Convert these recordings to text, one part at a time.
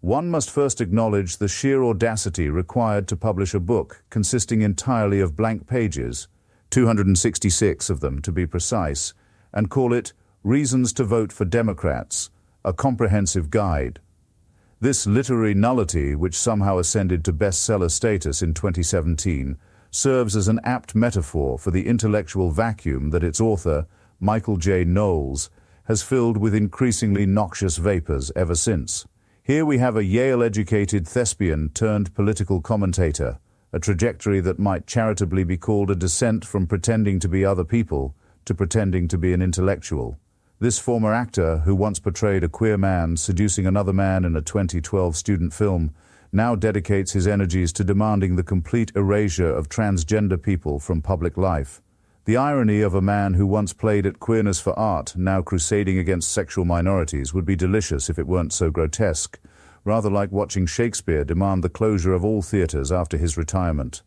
one must first acknowledge the sheer audacity required to publish a book consisting entirely of blank pages, 266 of them to be precise, and call it Reasons to Vote for Democrats, a comprehensive guide. This literary nullity, which somehow ascended to bestseller status in 2017, serves as an apt metaphor for the intellectual vacuum that its author, Michael J. Knowles, has filled with increasingly noxious vapors ever since. Here we have a Yale-educated thespian turned political commentator, a trajectory that might charitably be called a descent from pretending to be other people to pretending to be an intellectual. This former actor, who once portrayed a queer man seducing another man in a 2012 student film, now dedicates his energies to demanding the complete erasure of transgender people from public life. The irony of a man who once played at queerness for art, now crusading against sexual minorities, would be delicious if it weren't so grotesque, rather like watching Shakespeare demand the closure of all theaters after his retirement.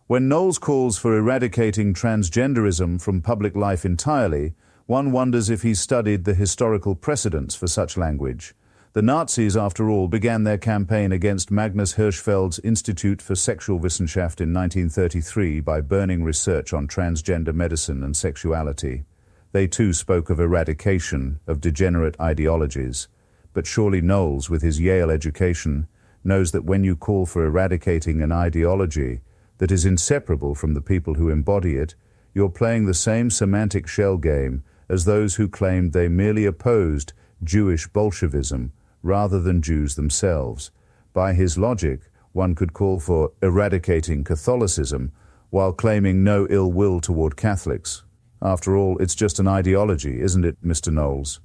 When Knowles calls for eradicating transgenderism from public life entirely, one wonders if he's studied the historical precedents for such language. The Nazis, after all, began their campaign against Magnus Hirschfeld's Institute for Sexualwissenschaft in 1933 by burning research on transgender medicine and sexuality. They too spoke of eradication of degenerate ideologies. But surely Knowles, with his Yale education, knows that when you call for eradicating an ideology that is inseparable from the people who embody it, you're playing the same semantic shell game as those who claimed they merely opposed Jewish Bolshevism rather than Jews themselves. By his logic, one could call for eradicating Catholicism while claiming no ill will toward Catholics. After all, it's just an ideology, isn't it, Mr. Knowles?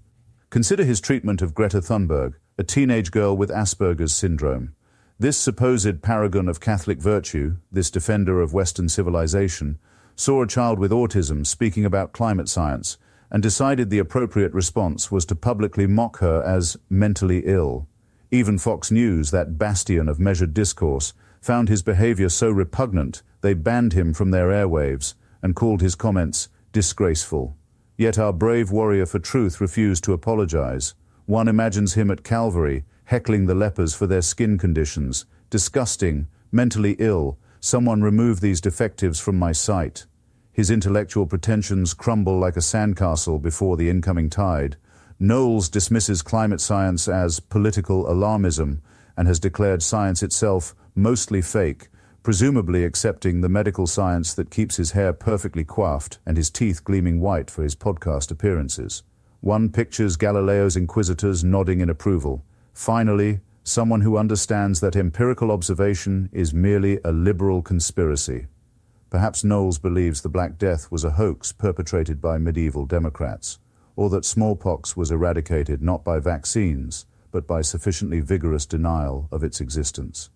Consider his treatment of Greta Thunberg, a teenage girl with Asperger's syndrome. This supposed paragon of Catholic virtue, this defender of Western civilization, saw a child with autism speaking about climate science and decided the appropriate response was to publicly mock her as mentally ill. Even Fox News, that bastion of measured discourse, found his behavior so repugnant they banned him from their airwaves and called his comments disgraceful. Yet our brave warrior for truth refused to apologize. One imagines him at Calvary, heckling the lepers for their skin conditions. Disgusting, mentally ill, someone remove these defectives from my sight. His intellectual pretensions crumble like a sandcastle before the incoming tide. Knowles dismisses climate science as political alarmism and has declared science itself mostly fake, presumably accepting the medical science that keeps his hair perfectly coiffed and his teeth gleaming white for his podcast appearances. One pictures Galileo's inquisitors nodding in approval. Finally, someone who understands that empirical observation is merely a liberal conspiracy. Perhaps Knowles believes the Black Death was a hoax perpetrated by medieval Democrats, or that smallpox was eradicated not by vaccines, but by sufficiently vigorous denial of its existence.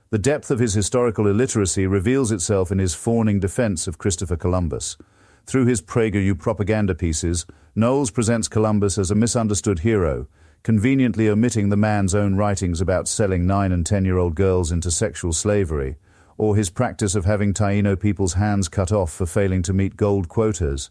The depth of his historical illiteracy reveals itself in his fawning defense of Christopher Columbus. Through his PragerU propaganda pieces, Knowles presents Columbus as a misunderstood hero, conveniently omitting the man's own writings about selling 9- and 10-year-old girls into sexual slavery, or his practice of having Taino people's hands cut off for failing to meet gold quotas.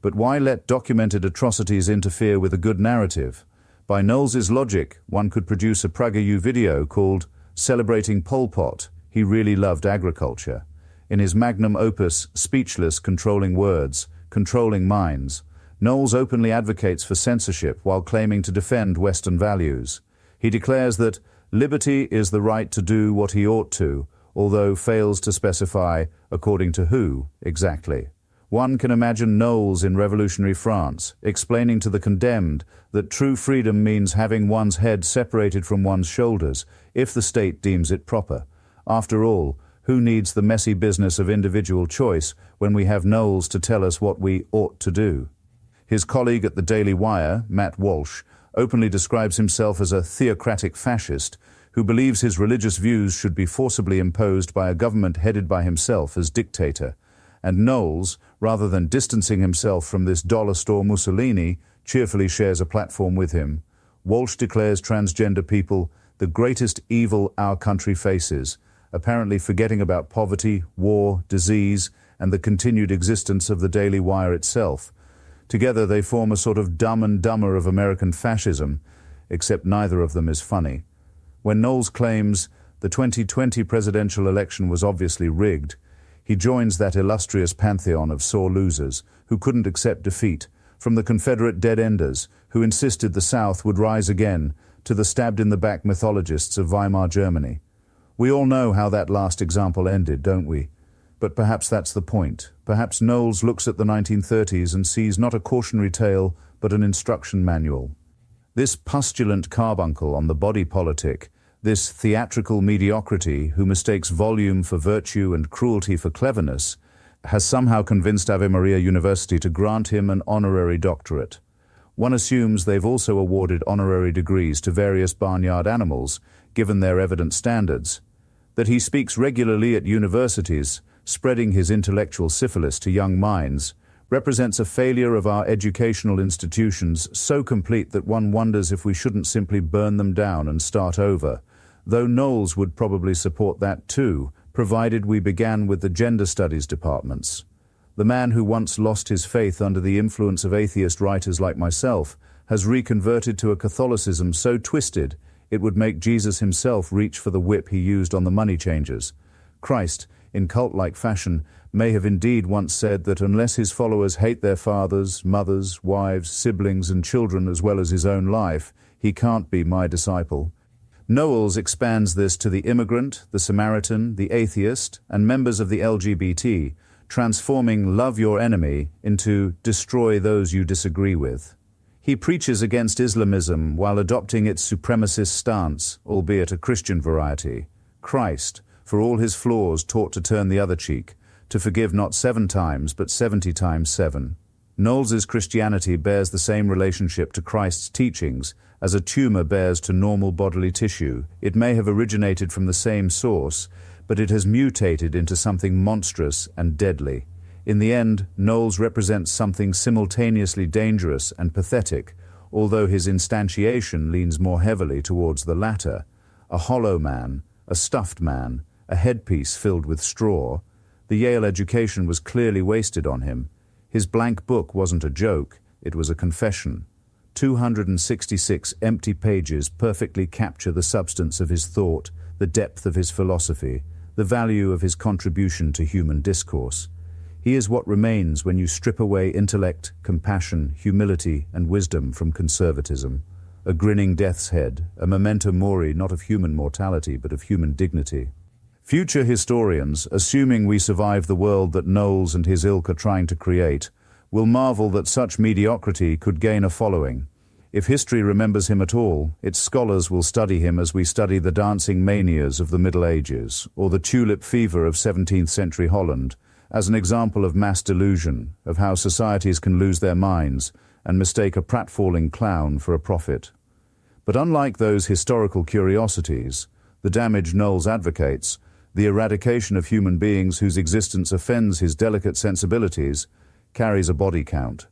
But why let documented atrocities interfere with a good narrative? By Knowles's logic, one could produce a PragerU video called Celebrating Pol Pot, He Really Loved Agriculture. In his magnum opus, Speechless, Controlling Words, Controlling Minds, Knowles openly advocates for censorship while claiming to defend Western values. He declares that liberty is the right to do what he ought to, although fails to specify according to who exactly. One can imagine Knowles in revolutionary France, explaining to the condemned that true freedom means having one's head separated from one's shoulders, if the state deems it proper. After all, who needs the messy business of individual choice when we have Knowles to tell us what we ought to do? His colleague at the Daily Wire, Matt Walsh, openly describes himself as a theocratic fascist who believes his religious views should be forcibly imposed by a government headed by himself as dictator. And Knowles, rather than distancing himself from this dollar store Mussolini, cheerfully shares a platform with him. Walsh declares transgender people the greatest evil our country faces, apparently forgetting about poverty, war, disease, and the continued existence of the Daily Wire itself. Together they form a sort of Dumb and Dumber of American fascism, except neither of them is funny. When Knowles claims the 2020 presidential election was obviously rigged, he joins that illustrious pantheon of sore losers who couldn't accept defeat, from the Confederate dead-enders who insisted the South would rise again, to the stabbed-in-the-back mythologists of Weimar Germany. We all know how that last example ended, don't we? But perhaps that's the point. Perhaps Knowles looks at the 1930s and sees not a cautionary tale, but an instruction manual. This pustulant carbuncle on the body politic, this theatrical mediocrity who mistakes volume for virtue and cruelty for cleverness, has somehow convinced Ave Maria University to grant him an honorary doctorate. One assumes they've also awarded honorary degrees to various barnyard animals, given their evident standards. That he speaks regularly at universities, spreading his intellectual syphilis to young minds, represents a failure of our educational institutions so complete that one wonders if we shouldn't simply burn them down and start over, though Knowles would probably support that too, provided we began with the gender studies departments. The man who once lost his faith under the influence of atheist writers like myself has reconverted to a Catholicism so twisted it would make Jesus himself reach for the whip he used on the money changers. Christ, in cult-like fashion, may have indeed once said that unless his followers hate their fathers, mothers, wives, siblings, and children as well as his own life, he can't be my disciple. Knowles expands this to the immigrant, the Samaritan, the atheist, and members of the LGBT, transforming love your enemy into destroy those you disagree with. He preaches against Islamism while adopting its supremacist stance, albeit a Christian variety. Christ, for all his flaws, taught to turn the other cheek, to forgive not 7 times but 70 times 7. Knowles's Christianity bears the same relationship to Christ's teachings as a tumor bears to normal bodily tissue. It may have originated from the same source, but it has mutated into something monstrous and deadly. In the end, Knowles represents something simultaneously dangerous and pathetic, although his instantiation leans more heavily towards the latter. A hollow man, a stuffed man, a headpiece filled with straw. The Yale education was clearly wasted on him. His blank book wasn't a joke, it was a confession. 266 empty pages perfectly capture the substance of his thought, the depth of his philosophy, the value of his contribution to human discourse. He is what remains when you strip away intellect, compassion, humility, and wisdom from conservatism. A grinning death's head, a memento mori not of human mortality but of human dignity. Future historians, assuming we survive the world that Knowles and his ilk are trying to create, will marvel that such mediocrity could gain a following. If history remembers him at all, its scholars will study him as we study the dancing manias of the Middle Ages, or the tulip fever of 17th century Holland, as an example of mass delusion, of how societies can lose their minds and mistake a pratfalling clown for a prophet. But unlike those historical curiosities, the damage Knowles advocates, the eradication of human beings whose existence offends his delicate sensibilities, carries a body count.